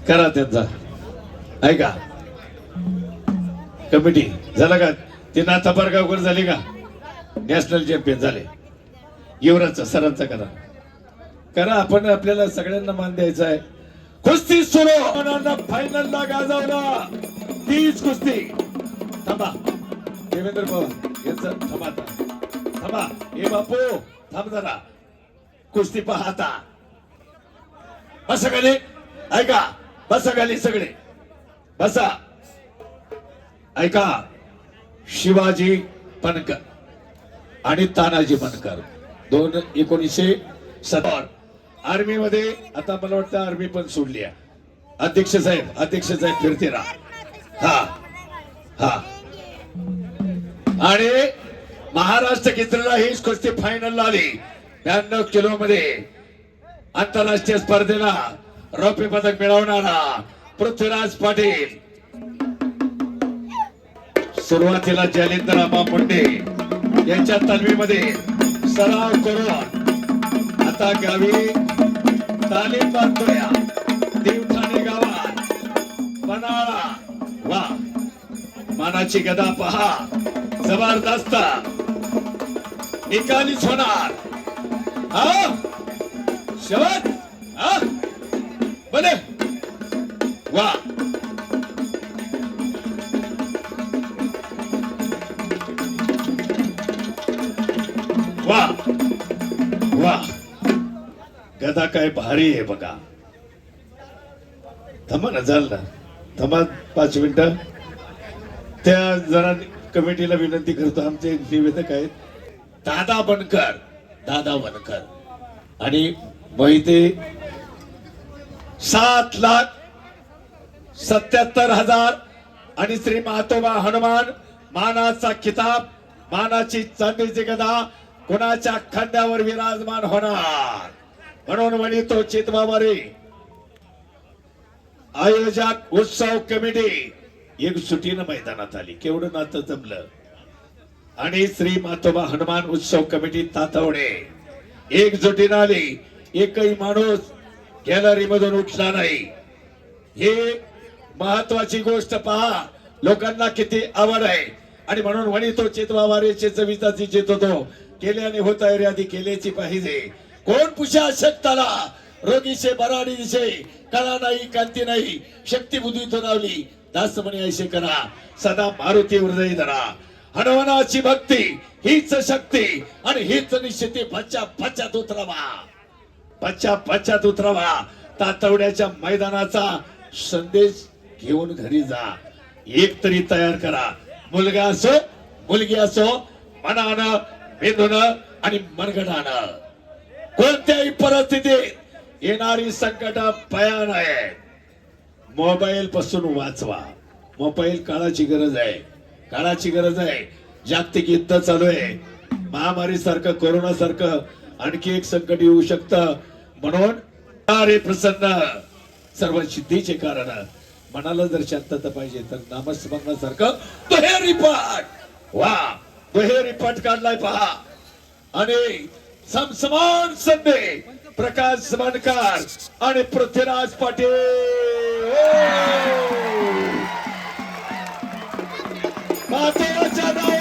करा त्यांचा ऐका कमिटी झाला का ते नाथा पारगावकर झाले का नॅशनल चॅम्पियन झाले युवराजचा सरांचा करा करा आपण आपल्याला सगळ्यांना मान द्यायचा आहे कुस्ती सुरू फायनलला गाजवला तीच कुस्ती थांबा देवेंद्र पवार यांचं थांबा थांबा हे बापू थांब जरा कुस्ती पाहता बसा खाली ऐका बसा खाली सगळे बसा ऐका शिवाजी पणकर आणि तानाजी पणकर 1970 आर्मी मध्ये आता मला वाटतं आर्मी पण सोडली आहे अध्यक्ष साहेब फिरते राहा हा आणि महाराष्ट्र केसरीला हीच कुस्ती फायनल आली 92 किलो मध्ये आंतरराष्ट्रीय स्पर्धेला रौप्य पदक मिळवणारा पृथ्वीराज पाटील सुरुवातीला जालिंदर आबा मुंडे यांच्या तालमीमध्ये सराव करून आता गावी तालीम बांधतोय देवठाणे गावात बनाळा वा मानाची गदा पहा जबरदस्त निकालीच होणार हा शेवट हा बने वा वा वा गदा काय भारी आहे बघा थांबा ना झालं ना थांबा 5 मिनिटं त्या जरा कमिटीला विनंती करतो आमचे निवेदक आहेत दादा बनकर आणि मोहिते 7,77,000 आणि श्री महातोबा हनुमान मानाचा किताब मानाची चांदीची गदा कोणाच्या खांद्यावर विराजमान होणार म्हणून म्हणतो चितबाबारे आयोजक उत्सव कमिटी एक सुटीनं मैदानात आली केवढं नातं जमलं आणि श्री मातोबा हनुमान उत्सव कमिटी तातवणे एकजुटीनं आली एकही माणूस गॅलरी मधून उठला नाही हे महत्वाची गोष्ट पहा लोकांना किती आवड आहे आणि म्हणून म्हणतो चितबाबारेचे चविताची चित होतो केल्याने होता आधी केल्याची पाहिजे कोण पुषा शकताला रोगीचे बराडी दिसे कळा नाही कांती नाही शक्ती बुद्धी तो नावली दास म्हणे ऐसे करा सदा मारुती हृदय धरा हनुमानाची भक्ती हीच शक्ती आणि हीच निश्चिती पश्चात उतरावा तातवड्याच्या मैदानाचा संदेश घेऊन घरी जा एक तरी तयार करा मुलगा असो मुलगी असो मनानं मेंदूनं आणि मनगटानं कोणत्याही परिस्थितीत येणारी संकट भयान आहे मोबाईल पासून वाचवा मोबाईल काळाची गरज आहे जागतिक युद्ध चालू आहे महामारी सारखं कोरोना सारखं आणखी एक संकट येऊ शकतं म्हणून अरे प्रसन्न सर्व सिद्धीचे कारण मनाला जर शांतता पाहिजे तर नामस्मरणासारखं दुहेरी पाठ काढलाय पहा आणि समसमान संदे प्रकाश बनकर आणि पृथ्वीराज पाटील मातेच्या